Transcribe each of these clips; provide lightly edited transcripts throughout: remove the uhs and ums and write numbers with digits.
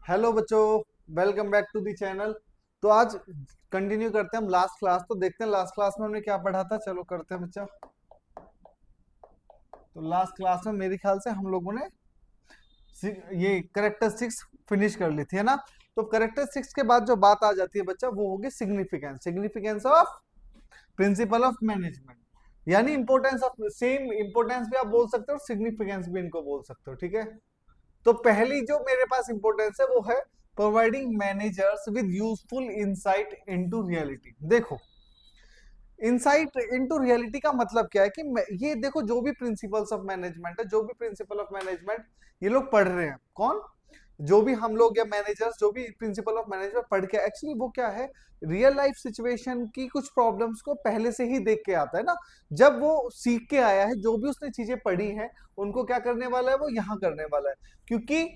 Hello बच्चों, welcome back to the channel. तो आज कंटिन्यू करते हैं हम लास्ट क्लास। तो देखते हैं लास्ट क्लास में हमने क्या पढ़ा था। चलो करते हैं बच्चा। तो लास्ट क्लास में मेरे ख्याल से हम लोगों ने ये करेक्टरिस्टिक्स फिनिश कर ली थी, है ना। तो करेक्टरिस्टिक्स के बाद जो बात आ जाती है बच्चा, वो होगी significance. Significance of principle of management, यानी इंपोर्टेंस ऑफ, सेम इंपोर्टेंस भी आप बोल सकते हो और सिग्निफिकेंस भी इनको बोल सकते हो, ठीक है। तो पहली जो मेरे पास इंपॉर्टेंस है वो है providing managers with useful insight into reality. देखो, इंसाइट इनटू रियलिटी का मतलब क्या है कि ये देखो, जो भी प्रिंसिपल्स ऑफ मैनेजमेंट है, जो भी प्रिंसिपल ऑफ मैनेजमेंट ये लोग पढ़ रहे हैं, कौन, जो भी हम लोग या मैनेजर्स जो भी प्रिंसिपल ऑफ मैनेजमेंट पढ़ के, एक्चुअली वो क्या है, रियल लाइफ सिचुएशन की कुछ प्रॉब्लम्स को पहले से ही देख के आता है ना। जब वो सीख के आया है, जो भी उसने चीजें पढ़ी हैं उनको क्या करने वाला है, वो यहाँ करने वाला है। क्योंकि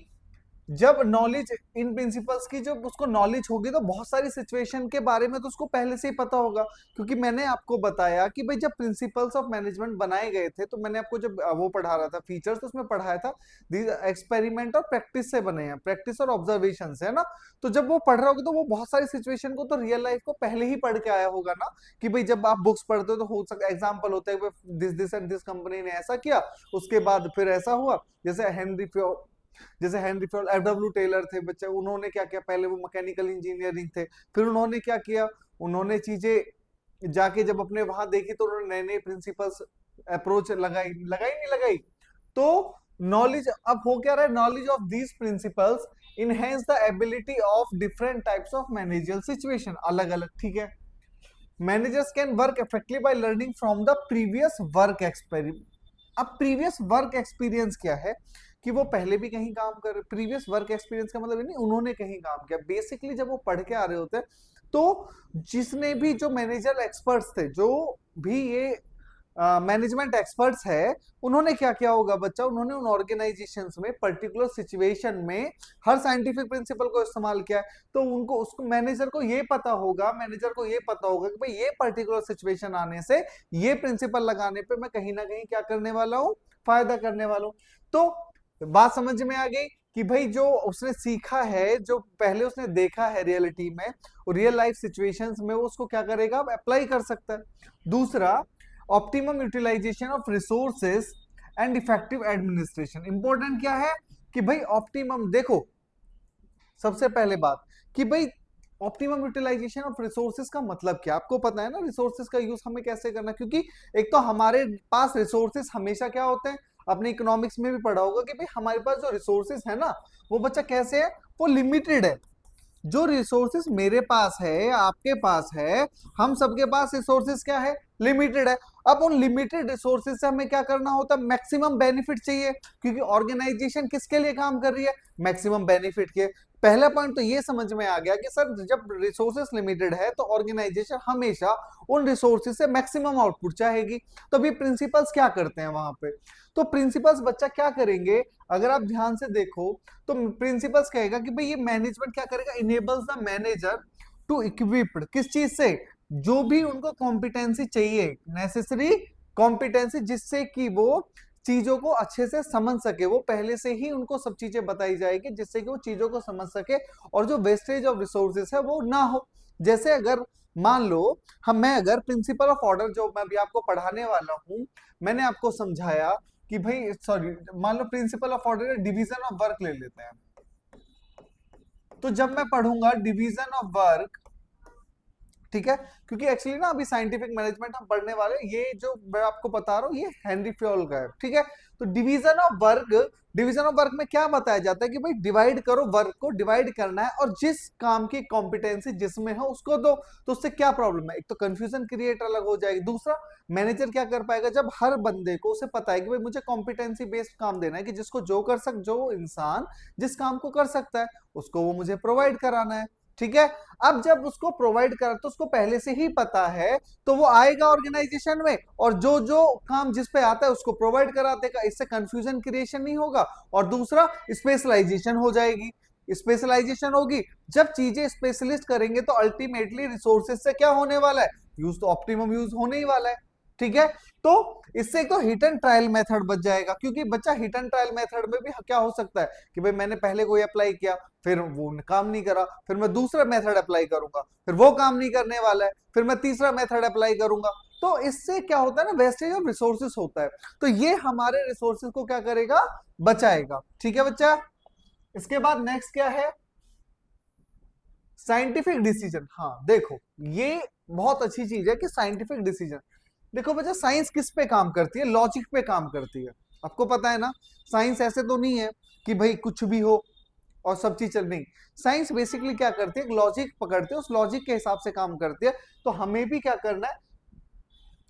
जब नॉलेज इन प्रिंसिपल्स की जब उसको नॉलेज होगी तो बहुत सारी सिचुएशन के बारे में तो उसको पहले से ही पता होगा। क्योंकि मैंने आपको बताया कि भाई जब प्रिंसिपल्स ऑफ मैनेजमेंट बनाए गए थे, तो मैंने आपको जब वो पढ़ा रहा था फीचर्स, तो उसमें पढ़ाया था एक्सपेरिमेंट और प्रैक्टिस से बने हैं, प्रैक्टिस और ऑब्जर्वेशन से, है ना। तो जब वो पढ़ रहा होगा तो वो बहुत सारी सिचुएशन को तो रियल लाइफ को पहले ही पढ़ के आया होगा ना। कि भाई जब आप बुक्स पढ़ते हो तो हो सकता एग्जाम्पल होता है, this this and this company ने ऐसा किया, उसके बाद फिर ऐसा हुआ। जैसे Henri Fayol, F W Taylor थे बच्चे, उन्होंने क्या किया, पहले वो मैकेनिकल इंजीनियरिंग थे, फिर उन्होंने क्या किया, उन्होंने चीजें जाके जब अपने वहां देखी तो उन्होंने नए नए प्रिंसिपल्स अप्रोच लगाई, लगाई नहीं लगाई। तो नॉलेज अब हो क्या रहा है, knowledge of these principles enhance the ability of different types of managerial situation, अलग अलग, ठीक है। Managers can work effectively by learning from the previous work experiment. अब प्रीवियस वर्क एक्सपीरियंस क्या है, कि वो पहले भी कहीं काम कर, प्रीवियस वर्क एक्सपीरियंस का मतलब नहीं उन्होंने कहीं काम किया, बेसिकली जब वो पढ़ के आ रहे होते हैं। तो जिसने भी जो मैनेजर एक्सपर्ट्स थे, जो भी ये मैनेजमेंट एक्सपर्ट्स है, उन्होंने क्या किया होगा बच्चा, उन्होंने उन ऑर्गेनाइजेशंस में पर्टिकुलर सिचुएशन में हर साइंटिफिक प्रिंसिपल को इस्तेमाल किया है। तो उनको उसको मैनेजर को ये पता होगा, मैनेजर को ये पता होगा कि भाई ये पर्टिकुलर सिचुएशन आने से ये प्रिंसिपल लगाने पे मैं कहीं ना कहीं क्या करने वाला हूँ, फायदा करने वाला हूँ। तो बात समझ में आ गई कि भाई जो उसने सीखा है, जो पहले उसने देखा है रियलिटी में, रियल लाइफ सिचुएशंस में, वो उसको क्या करेगा, अप्लाई कर सकता है। दूसरा, optimum utilization of resources and effective administration. Important क्या है कि भाई ऑप्टिमम, देखो सबसे पहले बात कि भाई ऑप्टिमम यूटिलाइजेशन ऑफ रिसोर्सेज का मतलब क्या, आपको पता है ना रिसोर्सेज का यूज हमें कैसे करना। क्योंकि एक तो हमारे पास रिसोर्सेज हमेशा क्या होते हैं, अपने इकोनॉमिक्स में भी पढ़ा होगा कि भाई हमारे पास जो रिसोर्सेज है ना, वो बच्चा कैसे है, वो लिमिटेड है। जो रिसोर्सेस मेरे पास है, आपके पास है, हम सबके पास रिसोर्सेस क्या है, लिमिटेड है। अब उन लिमिटेड रिसोर्सेज से हमें क्या करना होता है, मैक्सिमम बेनिफिट चाहिए। क्योंकि ऑर्गेनाइजेशन किसके लिए काम कर रही है, मैक्सिमम बेनिफिट के। पहला पॉइंट तो ये समझ में आ गया कि सर जब रिसोर्सेस लिमिटेड है तो ऑर्गेनाइजेशन हमेशा उन रिसोर्सेज से मैक्सिमम आउटपुट चाहेगी। तो अभी प्रिंसिपल्स क्या करते हैं वहां पे, तो प्रिंसिपल्स बच्चा क्या करेंगे, अगर आप ध्यान से देखो तो प्रिंसिपल्स कहेगा कि भाई ये मैनेजमेंट क्या करेगा, enables the manager to equipped, किस चीज से, जो भी उनको कॉम्पिटेंसी चाहिए, नेसेसरी कॉम्पिटेंसी, जिससे कि वो चीजों को अच्छे से समझ सके। वो पहले से ही उनको सब चीजें बताई जाएगी जिससे कि वो चीजों को समझ सके और जो वेस्टेज ऑफ रिसोर्सेस है वो ना हो। जैसे अगर मान लो मैं अगर प्रिंसिपल ऑफ ऑर्डर जो मैं अभी आपको पढ़ाने वाला हूं, मैंने आपको समझाया कि भाई, सॉरी, मान लो principle of order division of work ले लेते हैं। तो जब मैं पढ़ूंगा डिवीजन ऑफ वर्क, ठीक है, क्योंकि एक्चुअली ना अभी साइंटिफिक मैनेजमेंट हम पढ़ने वाले, ये जो मैं आपको बता रहा हूँ ये हेनरी फ्योल का है, ठीक है। तो डिवीजन ऑफ वर्क में क्या बताया जाता है कि भाई डिवाइड करो, वर्क को डिवाइड करना है और जिस काम की कॉम्पिटेंसी जिसमें है उसको दो। तो उससे क्या प्रॉब्लम है, एक तो कंफ्यूजन क्रिएट अलग हो जाएगी, दूसरा मैनेजर क्या कर पाएगा, जब हर बंदे को उसे पता है कि भाई मुझे कॉम्पिटेंसी बेस्ड काम देना है, कि जिसको जो इंसान जिस काम को कर सकता है उसको वो मुझे प्रोवाइड कराना है, ठीक है। अब जब उसको प्रोवाइड करा तो उसको पहले से ही पता है, तो वो आएगा ऑर्गेनाइजेशन में और जो जो काम जिस पे आता है उसको प्रोवाइड करा देगा, इससे कंफ्यूजन क्रिएशन नहीं होगा। और दूसरा, स्पेशलाइजेशन हो जाएगी। स्पेशलाइजेशन होगी, जब चीजें स्पेशलिस्ट करेंगे तो अल्टीमेटली रिसोर्सेज से क्या होने वाला है, यूज तो ऑप्टिमम यूज होने ही वाला है। ठीक है। तो इससे एक तो हिट एंड ट्रायल मेथड बच जाएगा, क्योंकि बच्चा हिट एंड ट्रायल मेथड में भी क्या हो सकता है कि भाई मैंने पहले कोई अप्लाई किया, फिर वो काम नहीं करा, फिर मैं दूसरा मेथड अप्लाई करूंगा, फिर वो काम नहीं करने वाला है, फिर मैं तीसरा मेथड अप्लाई करूंगा। तो इससे क्या होता है ना, वेस्टेज ऑफ रिसोर्सेस होता है। तो ये हमारे रिसोर्सेज को क्या करेगा, बचाएगा। ठीक है बच्चा। इसके बाद नेक्स्ट क्या है, साइंटिफिक डिसीजन। हाँ देखो, ये बहुत अच्छी चीज है कि साइंटिफिक डिसीजन। देखो बच्चा, साइंस किस पे काम करती है, लॉजिक पे काम करती है। आपको पता है ना, साइंस ऐसे तो नहीं है कि भाई कुछ भी हो और सब चीज चल, नहीं। साइंस बेसिकली क्या करती है, लॉजिक पकड़ती है, उस लॉजिक के हिसाब से काम करती है। तो हमें भी क्या करना है,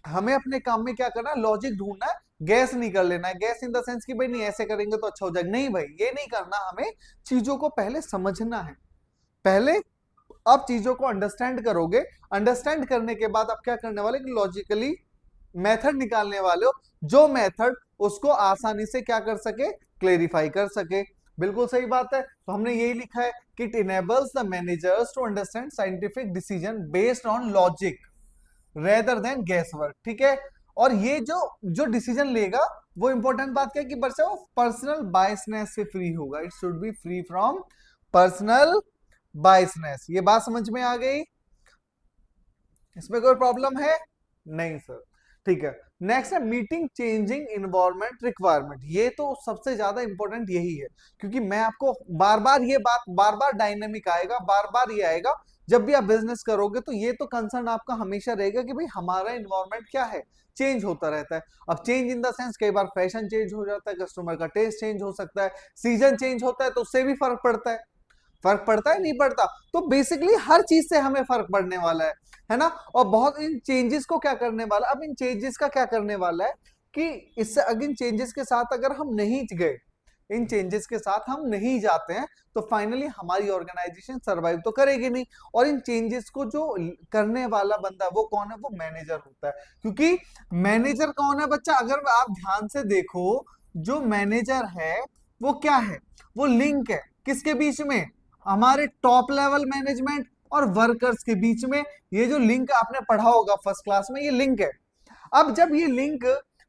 हमें अपने काम में क्या करना है, लॉजिक ढूंढना है। गैस नहीं कर लेना है, गैस इन द सेंस कि भाई नहीं ऐसे करेंगे तो अच्छा हो जाएगा, नहीं भाई ये नहीं करना। हमें चीजों को पहले समझना है। पहले आप चीजों को अंडरस्टैंड करोगे, अंडरस्टैंड करने के बाद आप क्या करने वाले, लॉजिकली मेथड निकालने वाले हो, जो मेथड उसको आसानी से क्या कर सके, क्लेरिफाई कर सके। बिल्कुल सही बात है। तो हमने यही लिखा है कि it enables the managers to understand scientific decision based on logic rather than guesswork. ठीक है। और ये जो जो डिसीजन लेगा, वो इंपॉर्टेंट बात क्या है कि बच्चा वो पर्सनल बायसनेस से फ्री होगा। It should be free from personal biasness. ये बात समझ में आ गई, इसमें कोई प्रॉब्लम है नहीं सर। ठीक है। नेक्स्ट है मीटिंग चेंजिंग इन्वायरमेंट रिक्वायरमेंट। ये तो सबसे ज्यादा इंपॉर्टेंट यही है, क्योंकि मैं आपको बार बार ये बात, बार बार डायनेमिक आएगा, बार बार ये आएगा जब भी आप बिजनेस करोगे। तो ये तो कंसर्न आपका हमेशा रहेगा कि भाई हमारा इन्वायरमेंट क्या है, चेंज होता रहता है। अब चेंज इन द सेंस, कई बार फैशन चेंज हो जाता है, कस्टमर का टेस्ट चेंज हो सकता है, सीजन चेंज होता है, तो उससे भी फर्क पड़ता है। फर्क पड़ता है नहीं पड़ता? तो बेसिकली हर चीज से हमें फर्क पड़ने वाला है ना। और बहुत इन चेंजेस को क्या करने वाला, अब इन चेंजेस का क्या करने वाला है कि इससे अगर इन चेंजेस के साथ अगर हम नहीं गए, इन चेंजेस के साथ हम नहीं जाते हैं, तो फाइनली हमारी ऑर्गेनाइजेशन सरवाइव तो करेगी नहीं। और इन चेंजेस को जो करने वाला बंदा वो कौन है, वो मैनेजर होता है। क्योंकि मैनेजर कौन है बच्चा, अगर आप ध्यान से देखो, जो मैनेजर है वो क्या है, वो लिंक है किसके बीच में, हमारे टॉप लेवल मैनेजमेंट और वर्कर्स के बीच में। ये जो लिंक आपने पढ़ा होगा फर्स्ट क्लास में, ये लिंक है। अब जब ये लिंक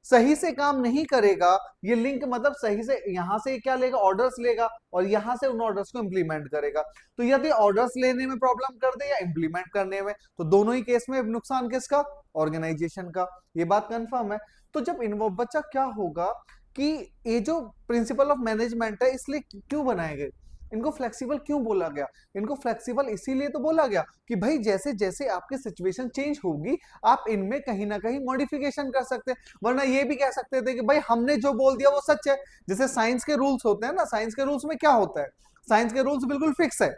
सही से काम नहीं करेगा, ये लिंक मतलब सही से यहां से क्या लेगा, ऑर्डर्स लेगा, और यहां से उन ऑर्डर्स को इंप्लीमेंट करेगा। तो यदि ऑर्डर्स लेने में प्रॉब्लम कर दे या इंप्लीमेंट करने में, तो दोनों ही केस में नुकसान किसका, ऑर्गेनाइजेशन का। ये बात कंफर्म है। तो जब इन्वॉल्व बच्चा क्या होगा कि ये जो प्रिंसिपल ऑफ मैनेजमेंट है, इसलिए क्यों बनाए गए, इनको फ्लेक्सिबल क्यों बोला गया, इनको फ्लेक्सिबल इसीलिए तो बोला गया कि भाई जैसे जैसे आपकी सिचुएशन चेंज होगी, आप इनमें कहीं ना कहीं मॉडिफिकेशन कर सकते हैं। वरना ये भी कह सकते थे कि भाई हमने जो बोल दिया वो सच है। जैसे साइंस के रूल्स होते हैं ना, साइंस के रूल्स में क्या होता है, साइंस के रूल्स बिल्कुल फिक्स है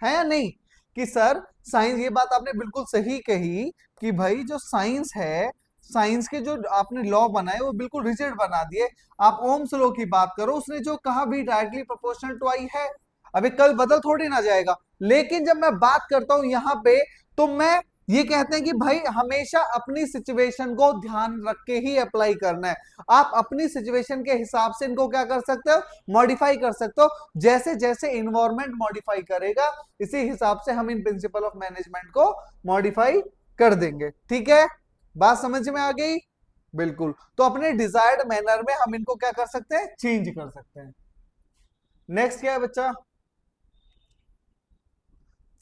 या नहीं, कि सर साइंस, ये बात आपने बिल्कुल सही कही कि भाई जो साइंस है, साइंस के जो आपने लॉ बनाए वो बिल्कुल रिजिड बना दिए। आप ओम्स लॉ की बात करो, उसने जो कहा भी डायरेक्टली प्रोपोर्शनल टू आई है। अभी कल बदल थोड़ी ना जाएगा। लेकिन जब मैं बात करता हूं यहाँ पे, तो मैं ये कहते हैं कि भाई हमेशा अपनी सिचुएशन को ध्यान रख के ही अप्लाई करना है। आप अपनी सिचुएशन के हिसाब से इनको क्या कर सकते हो, मॉडिफाई कर सकते हो। जैसे जैसे इन्वायरमेंट मॉडिफाई करेगा, इसी हिसाब से हम इन प्रिंसिपल ऑफ मैनेजमेंट को मॉडिफाई कर देंगे। ठीक है, बात समझ में आ गई? बिल्कुल। तो अपने डिजायर्ड मैनर में हम इनको क्या कर सकते हैं, चेंज कर सकते हैं। नेक्स्ट क्या है बच्चा,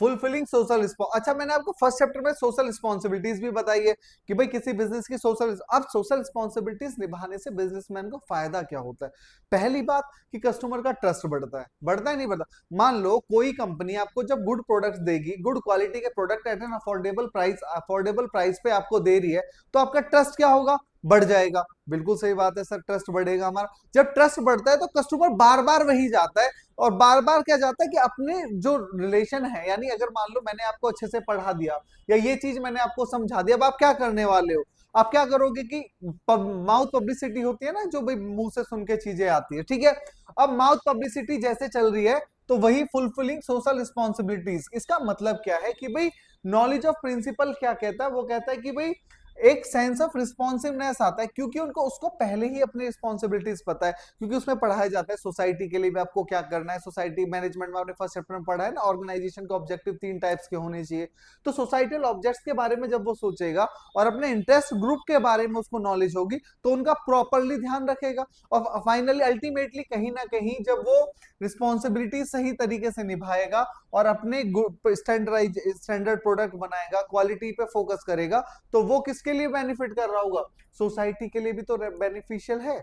फुलफिलिंग सोशल रिस्पॉन्स। अच्छा, मैंने आपको फर्स्ट चैप्टर में सोशल रिस्पॉन्सिबिलिटीज भी बताई है कि भाई किसी बिजनेस की सोशल, अब सोशल रिस्पॉन्सिबिलिटीज निभाने से बिजनेसमैन को फायदा क्या होता है। पहली बात कि कस्टमर का ट्रस्ट बढ़ता है, बढ़ता है नहीं बढ़ता। मान लो कोई कंपनी आपको जब गुड प्रोडक्ट देगी, गुड क्वालिटी के product at an affordable price पे आपको दे रही है, तो आपका ट्रस्ट क्या होगा, बढ़ जाएगा। बिल्कुल सही बात है सर, ट्रस्ट बढ़ेगा हमारा। जब ट्रस्ट बढ़ता है तो कस्टमर बार बार वही जाता है, और बार बार क्या जाता है कि अपने जो रिलेशन है, यानी अगर मान लो मैंने आपको अच्छे से पढ़ा दिया या ये चीज मैंने आपको समझा दिया, अब आप क्या करने वाले हो, आप क्या करोगे कि माउथ पब्लिसिटी होती है ना, जो भाई मुंह से सुन के चीजें आती है। ठीक है, अब माउथ पब्लिसिटी जैसे चल रही है, तो वही फुलफिलिंग सोशल रिस्पॉन्सिबिलिटीज। इसका मतलब क्या है कि भाई नॉलेज ऑफ प्रिंसिपल क्या कहता है, वो कहता है कि भाई एक सेंस ऑफ रिस्पॉन्सिवनेस आता है, क्योंकि उनको उसको पहले ही अपनी रिस्पॉन्सिबिलिटीज पता है, क्योंकि उसमें पढ़ाया जाता है सोसाइटी के लिए भी आपको क्या करना है। सोसाइटी मैनेजमेंट में आपने फर्स्ट चैप्टर में पढ़ा है ना, ऑर्गेनाइजेशन का ऑब्जेक्टिव 3 टाइप्स के होने चाहिए। तो सोसाइटल ऑब्जेक्ट्स के बारे में जब वो सोचेगा और अपने इंटरेस्ट ग्रुप के बारे में उसको नॉलेज होगी, तो उनका प्रॉपरली ध्यान रखेगा। और फाइनली अल्टीमेटली कहीं ना कहीं जब वो रिस्पॉन्सिबिलिटी सही तरीके से निभाएगा और अपने स्टैंडर्ड प्रोडक्ट बनाएगा, क्वालिटी पे फोकस करेगा, तो वो किसके लिए बेनिफिट कर रहा होगा? सोसाइटी के लिए भी तो बेनिफिशियल है।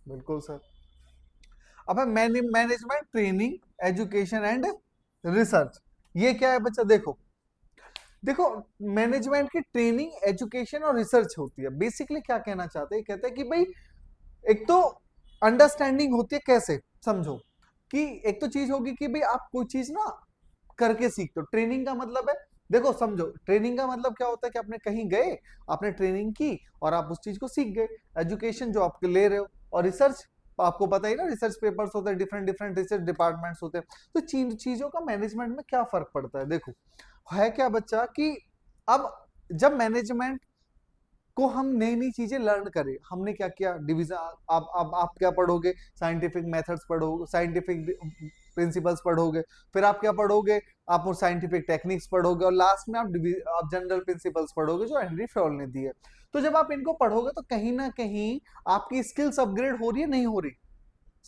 बिल्कुल सर। अब है management training education and research. ये क्या है बच्चा? देखो देखो, मैनेजमेंट की ट्रेनिंग एजुकेशन और रिसर्च होती है। बेसिकली क्या कहना चाहते हैं? कहते हैं कि भाई एक तो अंडरस्टैंडिंग होती है, कैसे समझो कि एक तो चीज होगी कि भाई आप कोई चीज ना करके सीखते हो। ट्रेनिंग का मतलब है, देखो समझो, ट्रेनिंग का मतलब क्या होता है कि आपने कहीं गए, आपने ट्रेनिंग की और आप उस चीज को सीख गए। एजुकेशन जो आप ले रहे हो, और रिसर्च आपको पता ही ना, रिसर्च पेपर्स होते हैं, डिफरेंट डिफरेंट रिसर्च डिपार्टमेंट्स होते हैं। तो चीजों का मैनेजमेंट में क्या फर्क पड़ता है? देखो है क्या बच्चा कि अब जब मैनेजमेंट को हम नई नई चीजें लर्न करें, हमने क्या किया, डिवीजन, आप क्या पढ़ोगे? साइंटिफिक मेथड्स पढ़ोगे, साइंटिफिक प्रिंसिपल्स पढ़ोगे, फिर आप क्या पढ़ोगे? आप साइंटिफिक टेक्निक्स पढ़ोगे, और लास्ट में आप जनरल प्रिंसिपल्स पढ़ोगे जो हेनरी फयोल ने दी है। तो जब आप इनको पढ़ोगे तो कहीं ना कहीं आपकी स्किल्स अपग्रेड हो रही है, नहीं हो रही?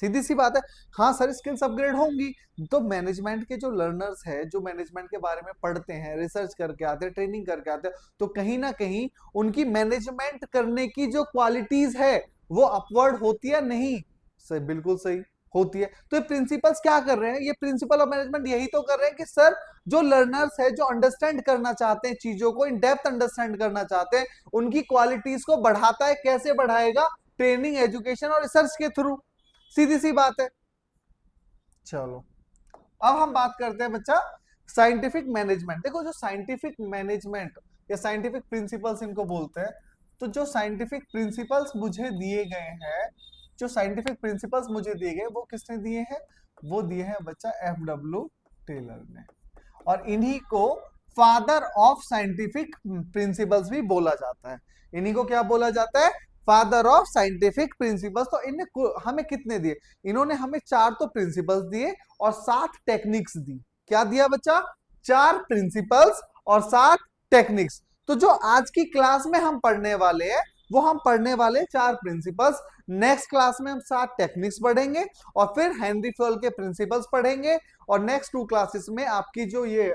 सीधी सी बात है। हाँ सर, स्किल्स अपग्रेड होंगी। तो मैनेजमेंट के जो लर्नर्स है, जो मैनेजमेंट के बारे में पढ़ते हैं, रिसर्च करके आते हैं, ट्रेनिंग करके आते हैं, तो कहीं ना कहीं उनकी मैनेजमेंट करने की जो क्वालिटीज है वो अपवर्ड होती है, नहीं? सही, बिल्कुल सही होती है। तो ये प्रिंसिपल्स क्या कर रहे हैं? ये प्रिंसिपल ऑफ मैनेजमेंट यही तो कर रहे हैं कि सर, जो लर्नर्स है, जो अंडरस्टैंड करना चाहते हैं चीजों को, इन डेप्थ अंडरस्टैंड करना चाहते हैं, उनकी क्वालिटीज को बढ़ाता है। कैसे बढ़ाएगा? ट्रेनिंग, एजुकेशन और रिसर्च के थ्रू। सीधी सी बात है। चलो, अब हम बात करते हैं बच्चा साइंटिफिक मैनेजमेंट। देखो, जो साइंटिफिक मैनेजमेंट या साइंटिफिक प्रिंसिपल्स इनको बोलते हैं, तो जो साइंटिफिक प्रिंसिपल्स मुझे दिए गए हैं, जो साइंटिफिक प्रिंसिपल्स मुझे दिए गए, वो किसने दिए हैं? वो दिए हैं बच्चा एफ टेलर ने। और इन्हीं को फादर ऑफ साइंटिफिक प्रिंसिपल्स भी बोला जाता है। इन्हीं को क्या बोला जाता है? Father of scientific principles. तो इन्हें हमें कितने दिए? इन्होंने हमें 4 तो प्रिंसिपल्स दिए और 7 टेक्निक्स दी। क्या दिया बच्चा? 4 प्रिंसिपल्स और 7 टेक्निक्स। तो जो आज की क्लास में हम पढ़ने वाले हैं, वो हम पढ़ने वाले 4 प्रिंसिपल्स। नेक्स्ट क्लास में हम 7 टेक्निक्स पढ़ेंगे, और फिर हेनरी फयोल के प्रिंसिपल्स पढ़ेंगे। और नेक्स्ट 2 क्लासेस में आपकी जो ये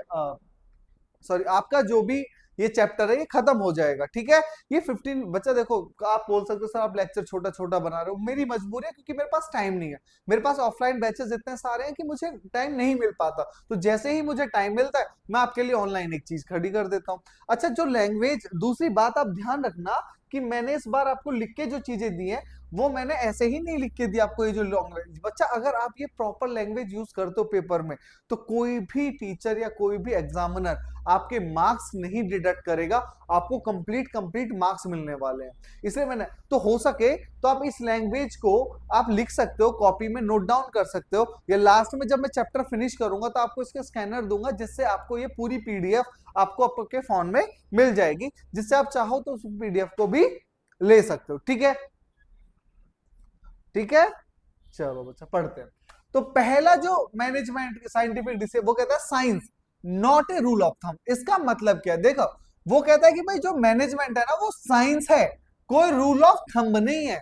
सॉरी, आपका जो भी ये चैप्टर है ये खत्म हो जाएगा। ठीक है? ये 15 बच्चा, देखो आप बोल सकते हो सर आप लेक्चर छोटा छोटा बना रहे हो, मेरी मजबूरी है क्योंकि मेरे पास टाइम नहीं है। मेरे पास ऑफलाइन बैचेस इतने सारे हैं कि मुझे टाइम नहीं मिल पाता। तो जैसे ही मुझे टाइम मिलता है, मैं आपके लिए ऑनलाइन एक चीज खड़ी कर देता हूँ। अच्छा, जो लैंग्वेज, दूसरी बात आप ध्यान रखना कि मैंने इस बार आपको लिख के जो चीजें दी है, वो मैंने ऐसे ही नहीं लिख के दी आपको। ये जो लैंग्वेज बच्चा, अगर आप ये प्रॉपर लैंग्वेज यूज करते हो पेपर में, तो कोई भी टीचर या कोई भी एग्जामिनर आपके मार्क्स नहीं डिडक्ट करेगा। आपको कंप्लीट मार्क्स मिलने वाले हैं। इसलिए मैंने, तो हो सके तो आप इस लैंग्वेज को आप लिख सकते हो, कॉपी में नोट डाउन कर सकते हो, या लास्ट में जब मैं चैप्टर फिनिश करूंगा तो आपको इसका स्कैनर दूंगा, जिससे आपको ये पूरी पीडीएफ आपको आपके फोन में मिल जाएगी, जिससे आप चाहो तो उस पीडीएफ को भी ले सकते हो। ठीक है? ठीक है, चलो बच्चा पढ़ते हैं। तो पहला जो मैनेजमेंट साइंटिफिक डिसीजन, वो कहता है science not a rule of thumb. इसका मतलब क्या है? देखो, वो कहता है कि भाई जो मैनेजमेंट है ना, वो साइंस है, कोई रूल ऑफ थंब नहीं है।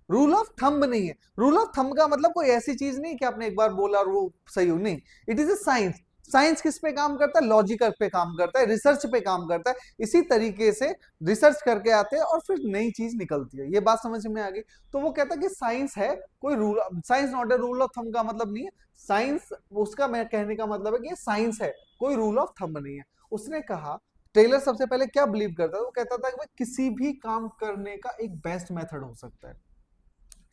रूल ऑफ थंब नहीं है। रूल ऑफ थंब का मतलब कोई ऐसी चीज नहीं कि आपने एक बार बोला और वो सही हो, नहीं। It is a science. Science किस पे काम करता है? लॉजिकल पे काम करता है, रिसर्च पे काम करता है। इसी तरीके से रिसर्च करके आते हैं और फिर नई चीज निकलती है। ये बात समझ में आ गई? तो वो कहता है कि साइंस है, कोई rule, science not a rule of thumb का मतलब नहीं है। साइंस, उसका मैं कहने का मतलब है कि साइंस है, कोई रूल ऑफ थंब नहीं है। उसने कहा, टेलर सबसे पहले क्या बिलीव करता था? वो कहता था कि भाई किसी भी काम करने का एक बेस्ट मेथड हो सकता है।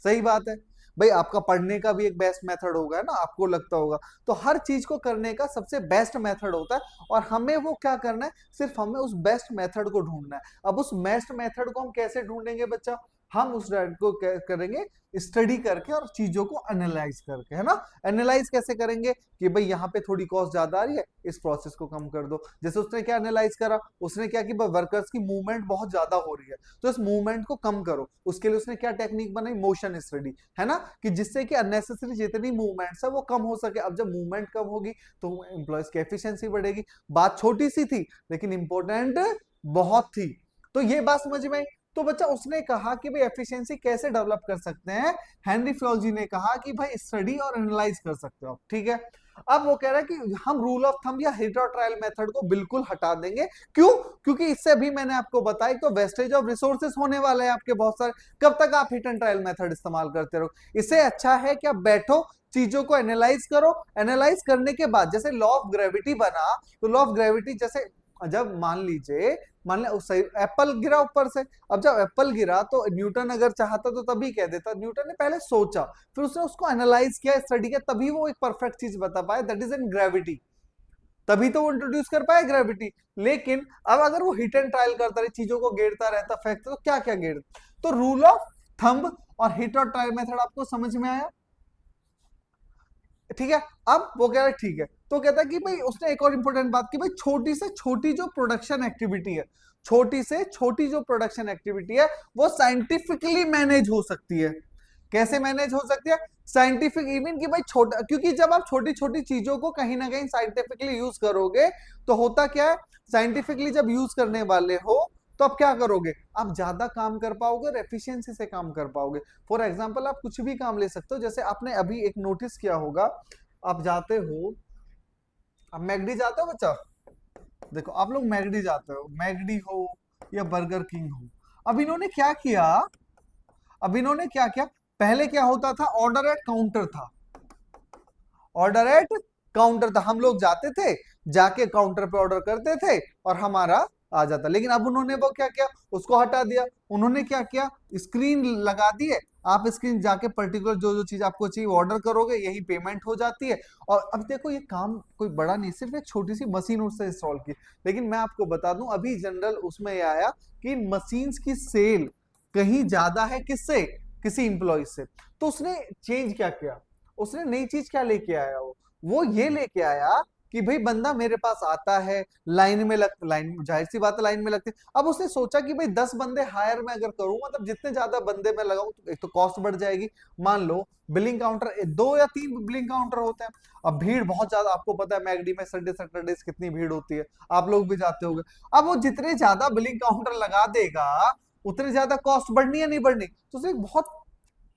सही बात है भाई, आपका पढ़ने का भी एक बेस्ट मेथड होगा ना, आपको लगता होगा। तो हर चीज को करने का सबसे बेस्ट मेथड होता है, और हमें वो क्या करना है? सिर्फ हमें उस बेस्ट मेथड को ढूंढना है। अब उस बेस्ट मेथड को हम कैसे ढूंढेंगे बच्चा? हम उस डाटा को करेंगे स्टडी करके और चीजों को एनालाइज करके, है ना। एनालाइज कैसे करेंगे कि भाई यहाँ पे थोड़ी कॉस्ट ज्यादा आ रही है, इस प्रोसेस को कम कर दो। जैसे उसने क्या एनालाइज करा, उसने क्या कि वर्कर्स की मूवमेंट बहुत ज्यादा हो रही है, तो इस मूवमेंट को कम करो। उसके लिए उसने क्या टेक्निक बनाई, मोशन स्टडी, है ना, कि जिससे कि अननेसेसरी जितनी मूवमेंट्स है वो कम हो सके। अब जब मूवमेंट कम होगी तो एम्प्लॉयज की एफिशिएंसी बढ़ेगी। बात छोटी सी थी लेकिन इंपॉर्टेंट बहुत थी। तो ये बात समझ में आई। तो बच्चा उसने कहा कि भाई एफिशिएंसी कैसे डेवलप कर सकते हैं, हेनरी फ्योल जी ने कहा कि भाई स्टडी और एनालाइज कर सकते हो आप, ठीक है। अब वो कह रहा है कि हम रूल ऑफ थंब या हिट और ट्रायल मेथड को बिल्कुल हटा देंगे। क्यों? क्योंकि इससे भी मैंने आपको बताया तो वेस्टेज ऑफ रिसोर्सेस होने वाले हैं आपके बहुत सारे। कब तक आप हिट एंड ट्रायल मेथड इस्तेमाल करते रहो? इससे अच्छा है कि आप बैठो, चीजों को एनालाइज करो। एनालाइज करने के बाद जैसे लॉ ऑफ ग्रेविटी बना, तो लॉ ऑफ ग्रेविटी जैसे जब मान लीजिए, मान ले उस एप्पल गिरा ऊपर से, अब जब एप्पल गिरा तो न्यूटन अगर चाहता तो तभी कह देता। न्यूटन ने पहले सोचा, फिर उसने उसको एनालाइज किया, स्टडी किया, तभी वो एक परफेक्ट चीज बता पाया, दैट इज इन ग्रेविटी। तभी तो वो इंट्रोड्यूस कर पाया ग्रेविटी। लेकिन अब अगर वो हिट एंड ट्रायल करता रहे, चीजों को गेड़ता रहता, फेंकता, तो क्या क्या गेड़। तो रूल ऑफ थंब और हिट और ट्रायल मेथड आपको समझ में आया, ठीक है। अब वो कह रहा है ठीक है, तो कहता है कि भाई उसने एक और इंपॉर्टेंट बात की, भाई छोटी से छोटी जो प्रोडक्शन एक्टिविटी है, छोटी से छोटी जो प्रोडक्शन एक्टिविटी है वो साइंटिफिकली मैनेज हो सकती है। कैसे मैनेज हो सकती है? साइंटिफिक इवन कि भाई छोटा, क्योंकि जब आप छोटी छोटी चीजों को कहीं ना कहीं साइंटिफिकली यूज करोगे तो होता क्या है, साइंटिफिकली जब यूज करने वाले हो तो आप क्या करोगे, आप ज्यादा काम कर पाओगे और एफिशिएंसी से काम कर पाओगे। फॉर एग्जांपल आप कुछ भी काम ले सकते हो, जैसे आपने अभी एक नोटिस किया होगा, आप जाते हो, आप मैगडी जाते हो बच्चा, देखो आप लोग मैगडी जाते हो, मैगडी हो या बर्गर किंग हो। अब इन्होंने क्या किया, अब इन्होंने क्या किया, पहले क्या होता था, ऑर्डर एट काउंटर था, ऑर्डर एट काउंटर था। हम लोग जाते थे, जाके काउंटर पे ऑर्डर करते थे और हमारा आ जाता। लेकिन अब उन्होंने वो क्या किया, उसको हटा दिया। उन्होंने क्या किया, स्क्रीन लगा दी है, आप स्क्रीन जाके पर्टिकुलर जो जो चीज आपको चाहिए ऑर्डर करोगे, यही पेमेंट हो जाती है। और अब देखो ये काम कोई बड़ा नहीं, सिर्फ एक छोटी सी मशीन उससे इंस्टॉल की। लेकिन मैं आपको बता दूं अभी जनरल उसमें ये आया कि मशीन्स की सेल कहीं ज्यादा है किससे, किसी इंप्लॉय से। तो उसने चेंज क्या किया, उसने नई चीज क्या लेके आया, वो ये लेके आया कि भाई बंदा मेरे पास आता है, लाइन में लग, लाइन जाहिर सी बात है लाइन में लगते। अब उसने सोचा कि भाई 10 बंदे हायर मैं अगर करूं, मतलब जितने ज्यादा बंदे मैं लगाऊं तो एक तो कॉस्ट बढ़ जाएगी। मान लो बिलिंग काउंटर 2 या 3 बिलिंग काउंटर होते हैं, अब भीड़ बहुत ज्यादा, आपको पता है मैगडी में संडे सैटरडे कितनी भीड़ होती है, आप लोग भी जाते होंगे। अब वो जितने ज्यादा बिलिंग काउंटर लगा देगा उतने ज्यादा कॉस्ट बढ़नी या नहीं बढ़नी। तो उसने एक बहुत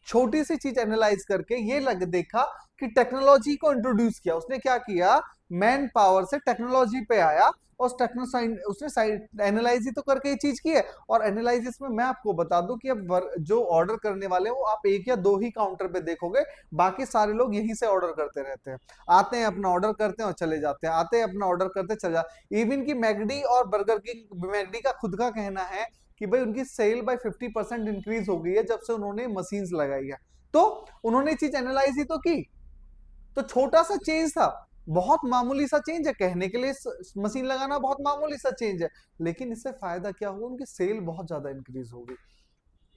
छोटी सी चीज एनालाइज करके ये लग देखा कि टेक्नोलॉजी को इंट्रोड्यूस किया। उसने क्या किया, मैन पावर से टेक्नोलॉजी पे आया और उसने एनालाइज ही तो करके ये चीज की है। और एनालिसिस में मैं आपको बता दूं कि अब जो ऑर्डर करने वाले हैं वो आप 1 या 2 ही काउंटर पे देखोगे, बाकी सारे लोग यहीं से ऑर्डर करते रहते हैं, आते हैं अपना ऑर्डर करते हैं और चले जाते हैं, आते हैं अपना ऑर्डर करते चले जाते। इवन की मैगडी और बर्गर किंग, मैगडी का खुद का कहना है कि भाई उनकी सेल बाय 50% इंक्रीज हो गई है जब से उन्होंने मशीन्स लगाई है। तो उन्होंने चीज एनालाइज ही तो की। तो छोटा सा चेंज था, बहुत मामूली सा चेंज है, कहने के लिए मशीन लगाना बहुत मामूली सा चेंज है, लेकिन इससे फायदा क्या हुआ, उनकी सेल बहुत ज्यादा इंक्रीज होगी।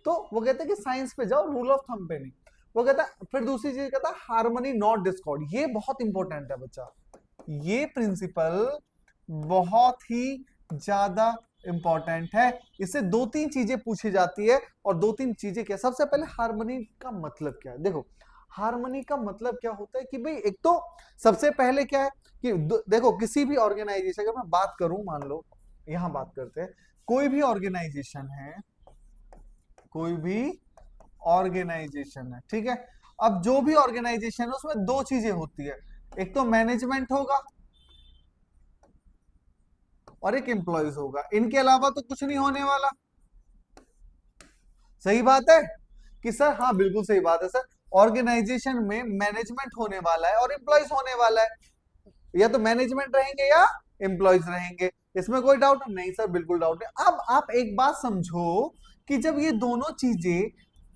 तो वो कहते हैं कि साइंस पे जाओ, रूल ऑफ थंब पे नहीं। वो कहता है, फिर दूसरी चीज कहता है हार्मनी नॉट डिस्कॉर्ड, ये बहुत इंपॉर्टेंट है बच्चा, ये प्रिंसिपल बहुत ही ज्यादा इंपॉर्टेंट है। इससे 2-3 चीजें पूछी जाती है, और 2-3 चीजें क्या, सबसे पहले हार्मनी का मतलब क्या है। देखो हार्मनी का मतलब क्या होता है कि भाई एक तो सबसे पहले क्या है कि देखो किसी भी ऑर्गेनाइजेशन, अगर मैं बात करूं, मान लो यहां बात करते हैं, कोई भी ऑर्गेनाइजेशन है, कोई भी ऑर्गेनाइजेशन है, ठीक है। अब जो भी ऑर्गेनाइजेशन है उसमें 2 चीजें होती है, एक तो मैनेजमेंट होगा और एक एम्प्लॉयज होगा, इनके अलावा तो कुछ नहीं होने वाला। सही बात है कि सर, हाँ बिल्कुल सही बात है सर, ऑर्गेनाइजेशन में मैनेजमेंट होने वाला है और एम्प्लॉयज होने वाला है, या तो मैनेजमेंट रहेंगे या एम्प्लॉयज रहेंगे, इसमें कोई डाउट नहीं सर, बिल्कुल डाउट नहीं। अब आप एक बात समझो कि जब ये दोनों चीजें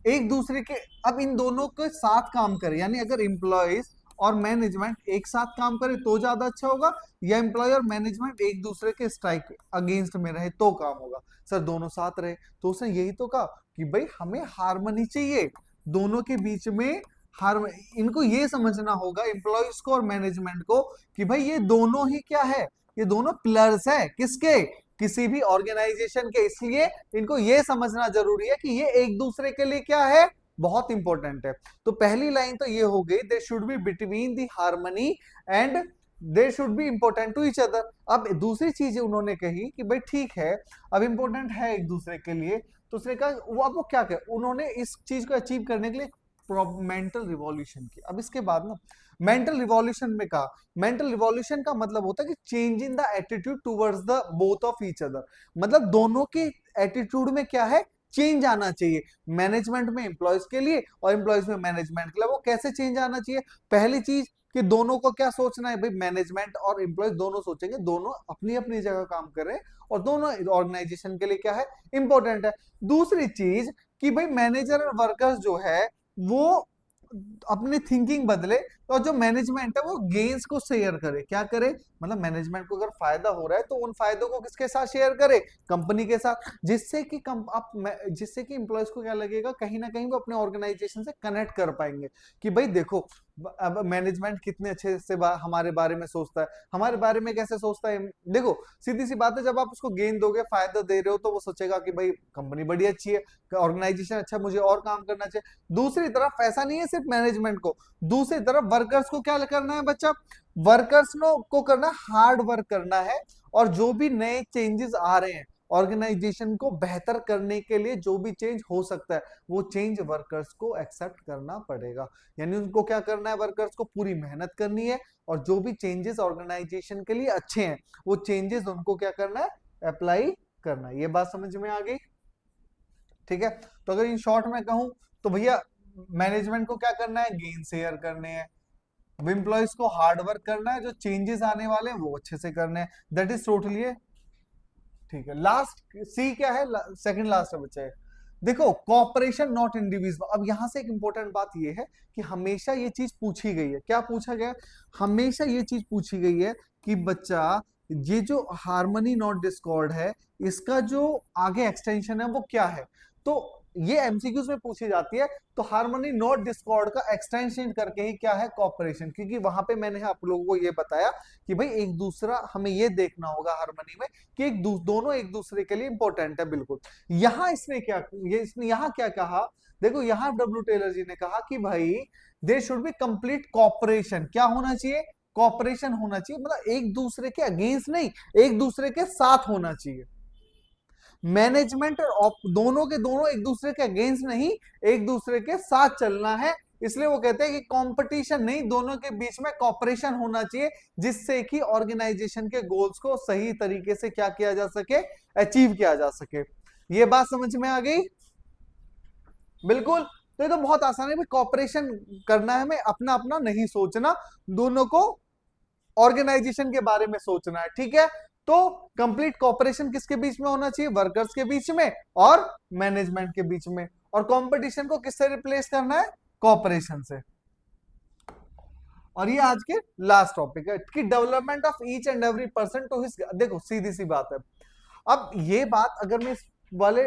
एक दूसरे के, अब इन दोनों के साथ काम करें, यानी अगर एम्प्लॉयज और मैनेजमेंट एक साथ काम करे तो ज्यादा अच्छा होगा, या एम्प्लॉय और मैनेजमेंट एक दूसरे के स्ट्राइक अगेंस्ट में रहे तो काम होगा। सर दोनों साथ रहे, तो उसने यही तो कहा कि भाई हमें हार्मनी चाहिए दोनों के बीच में। हार इनको ये समझना होगा एम्प्लॉयज को और मैनेजमेंट को कि भाई ये दोनों ही क्या है, ये दोनों पिलर्स है किसके, किसी भी ऑर्गेनाइजेशन के। इसलिए इनको ये समझना जरूरी है कि ये एक दूसरे के लिए क्या है, बहुत इंपॉर्टेंट है। तो पहली लाइन तो ये हो गई, they should be between the harmony and they should be important to each other. अब दूसरी चीज उन्होंने कही कि भाई ठीक है अब इंपॉर्टेंट है एक दूसरे के लिए, तो उसने कहा वो अब वो क्या कहे, उन्होंने इस चीज को अचीव करने के लिए मेंटल रिवॉल्यूशन की। अब इसके बाद ना मेंटल रिवॉल्यूशन में कहा, मेंटल रिवॉल्यूशन का मतलब होता है कि change in the attitude towards the both of each other. मतलब दोनों के एटीट्यूड में क्या है, चेंज आना चाहिए, मैनेजमेंट में एम्प्लॉयज के लिए और एम्प्लॉयज में मैनेजमेंट के लिए। वो कैसे चेंज आना चाहिए, पहली चीज कि दोनों को क्या सोचना है भाई, मैनेजमेंट और एम्प्लॉयज दोनों सोचेंगे, दोनों अपनी अपनी जगह काम कर रहे हैं और दोनों ऑर्गेनाइजेशन के लिए क्या है, इंपॉर्टेंट है। दूसरी चीज कि भाई मैनेजर और वर्कर्स जो है वो अपनी थिंकिंग बदले, और जो मैनेजमेंट है वो गेन्स को शेयर करे। क्या करे, मतलब मैनेजमेंट को अगर फायदा हो रहा है तो उन फायदों को किसके साथ शेयर करे, कंपनी के साथ, जिससे कि जिससे कि एम्प्लॉयज को क्या लगेगा, कहीं ना कहीं वो अपने ऑर्गेनाइजेशन से कनेक्ट कर पाएंगे कि भाई देखो अब मैनेजमेंट कितने अच्छे से हमारे बारे में सोचता है, हमारे बारे में कैसे सोचता है। देखो सीधी सी बात है, जब आप उसको गेन दोगे, फायदा दे रहे हो, तो वो सोचेगा कि भाई कंपनी बड़ी अच्छी है, ऑर्गेनाइजेशन अच्छा, मुझे और काम करना चाहिए। दूसरी तरफ ऐसा नहीं है सिर्फ मैनेजमेंट को, दूसरी तरफ वर्कर्स को क्या करना है बच्चा, वर्कर्स को करना हार्ड वर्क करना है, और जो भी नए चेंजेस आ रहे हैं ऑर्गेनाइजेशन को बेहतर करने के लिए, जो भी चेंज हो सकता है वो चेंज वर्कर्स को एक्सेप्ट करना पड़ेगा। यानी उनको क्या करना है, वर्कर्स को पूरी मेहनत करनी है, और जो भी चेंजेस ऑर्गेनाइजेशन के लिए अच्छे हैं वो चेंजेस उनको क्या करना है, अप्लाई करना है। ये बात समझ में आ गई, ठीक है। तो अगर इन शॉर्ट में कहूं तो भैया मैनेजमेंट को क्या करना है, गेन शेयर करने हैं, एम्प्लॉयज को हार्ड वर्क करना है, जो चेंजेस आने वाले हैं वो अच्छे से करने हैं। दैट इज टोटली है, ठीक है। लास्ट सी क्या है, सेकंड लास्ट है बच्चा है। देखो कॉपरेशन नॉट इंडिविजुअल। अब यहां से एक इंपॉर्टेंट बात ये है कि हमेशा ये चीज पूछी गई है, क्या पूछा गया, हमेशा ये चीज पूछी गई है कि बच्चा ये जो हार्मनी नॉट डिस्कॉर्ड है, इसका जो आगे एक्सटेंशन है वो क्या है। तो ये एमसीक्यूज में पूछी जाती है, तो हार्मनी नॉट डिस्कॉर्ड का एक्सटेंशन करके ही क्या है, कॉपरेशन। क्योंकि वहां पे मैंने आप लोगों को ये बताया कि भाई एक दूसरा हमें ये देखना होगा हार्मनी में कि दोनों एक दूसरे के लिए इंपॉर्टेंट है, बिल्कुल। यहां इसने क्या, ये इसने यहां क्या कहा, देखो यहां डब्ल्यू टेलर जी ने कहा कि भाई there should be complete cooperation. क्या होना चाहिए, कॉपरेशन होना चाहिए, मतलब एक दूसरे के अगेंस्ट नहीं, एक दूसरे के साथ होना चाहिए। मैनेजमेंट और दोनों के दोनों एक दूसरे के अगेंस्ट नहीं, एक दूसरे के साथ चलना है। इसलिए वो कहते हैं कि कंपटीशन नहीं, दोनों के बीच में कॉपरेशन होना चाहिए, जिससे कि ऑर्गेनाइजेशन के गोल्स को सही तरीके से क्या किया जा सके, अचीव किया जा सके। ये बात समझ में आ गई, बिल्कुल। तो ये तो बहुत आसान है, कॉपरेशन करना है, हमें अपना अपना नहीं सोचना, दोनों को ऑर्गेनाइजेशन के बारे में सोचना है, ठीक है। तो कंप्लीट कॉपरेशन किसके बीच में होना चाहिए, वर्कर्स के बीच में और मैनेजमेंट के बीच में। और कंपटीशन को किससे रिप्लेस करना है, कॉपरेशन से। और ये आज के लास्ट टॉपिक है कि development of each and every person to his. देखो सीधी सी बात है, अब ये बात अगर मैं इस वाले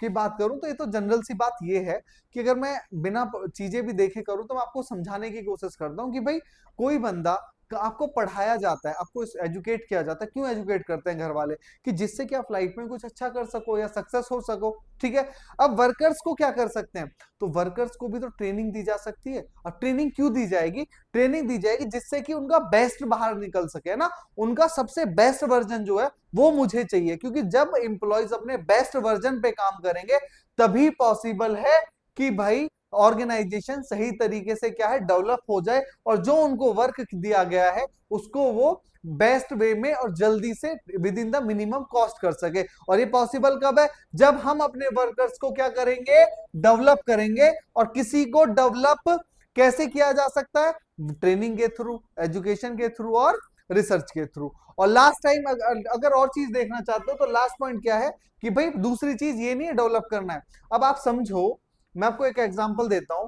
की बात करूं तो ये तो जनरल सी बात ये है कि अगर मैं बिना चीजें भी देखे करूं तो मैं आपको समझाने की कोशिश करता हूं कि भाई कोई बंदा, आपको पढ़ाया जाता है, आपको एजुकेट किया जाता है, क्यों एजुकेट करते हैं घर वाले, कि जिससे कि आप लाइफ में कुछ अच्छा कर सको या सक्सेस हो सको, ठीक है। अब वर्कर्स को क्या कर सकते हैं, तो वर्कर्स को भी तो ट्रेनिंग दी जा सकती है। और ट्रेनिंग क्यों दी जाएगी, ट्रेनिंग दी जाएगी जिससे कि उनका बेस्ट बाहर निकल सके ना, उनका सबसे बेस्ट वर्जन जो है वो मुझे चाहिए। क्योंकि जब एम्प्लॉयज अपने बेस्ट वर्जन पे काम करेंगे तभी पॉसिबल है कि भाई ऑर्गेनाइजेशन सही तरीके से क्या है, डेवलप हो जाए, और जो उनको वर्क दिया गया है उसको वो बेस्ट वे में और जल्दी से with in the minimum cost कर सके। और ये पॉसिबल कब है, जब हम अपने वर्कर्स को क्या करेंगे, डेवलप करेंगे। और किसी को डेवलप कैसे किया जा सकता है, ट्रेनिंग के थ्रू, एजुकेशन के थ्रू और रिसर्च के थ्रू। और लास्ट टाइम अगर और चीज देखना चाहते हो तो लास्ट पॉइंट क्या है कि भाई दूसरी चीज ये नहीं है डेवलप करना है। अब आप समझो, मैं आपको एक एग्जांपल देता हूं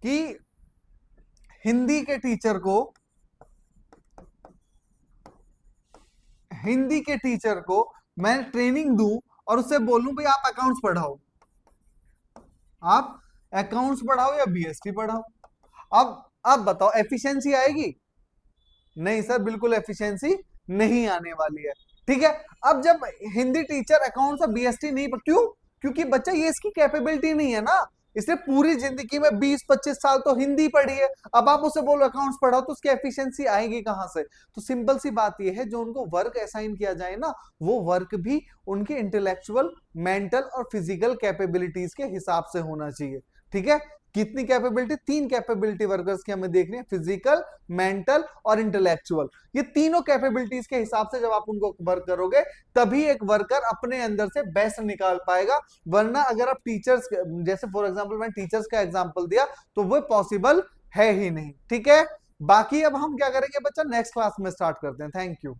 कि हिंदी के टीचर को, हिंदी के टीचर को मैं ट्रेनिंग दूं और उससे बोलूं भाई आप अकाउंट्स पढ़ाओ, आप अकाउंट्स पढ़ाओ या बीएसटी पढ़ाओ, अब बताओ एफिशिएंसी आएगी? नहीं सर, बिल्कुल एफिशिएंसी नहीं आने वाली है। ठीक है, अब जब हिंदी टीचर अकाउंट्स और बीएसटी नहीं क्यों? क्योंकि बच्चा ये इसकी कैपेबिलिटी नहीं है ना, इसने पूरी जिंदगी में 20-25 साल तो हिंदी पढ़ी है, अब आप उसे बोलो अकाउंट्स पढ़ाओ तो उसकी एफिशिएंसी आएगी कहां से? तो सिंपल सी बात ये है, जो उनको वर्क असाइन किया जाए ना, वो वर्क भी उनके इंटेलेक्चुअल, मेंटल और फिजिकल कैपेबिलिटीज के हिसाब से होना चाहिए। ठीक है, कितनी कैपेबिलिटी? 3 कैपेबिलिटी वर्कर्स की हमें देखनी है, फिजिकल, मेंटल और इंटेलेक्चुअल। ये तीनों कैपेबिलिटीज के हिसाब से जब आप उनको वर्क करोगे, तभी एक वर्कर अपने अंदर से बेस्ट निकाल पाएगा। वरना अगर आप टीचर्स, जैसे फॉर एग्जांपल मैंने टीचर्स का एग्जांपल दिया, तो वो पॉसिबल है ही नहीं। ठीक है, बाकी अब हम क्या करेंगे बच्चा, नेक्स्ट क्लास में स्टार्ट करते हैं। Thank you.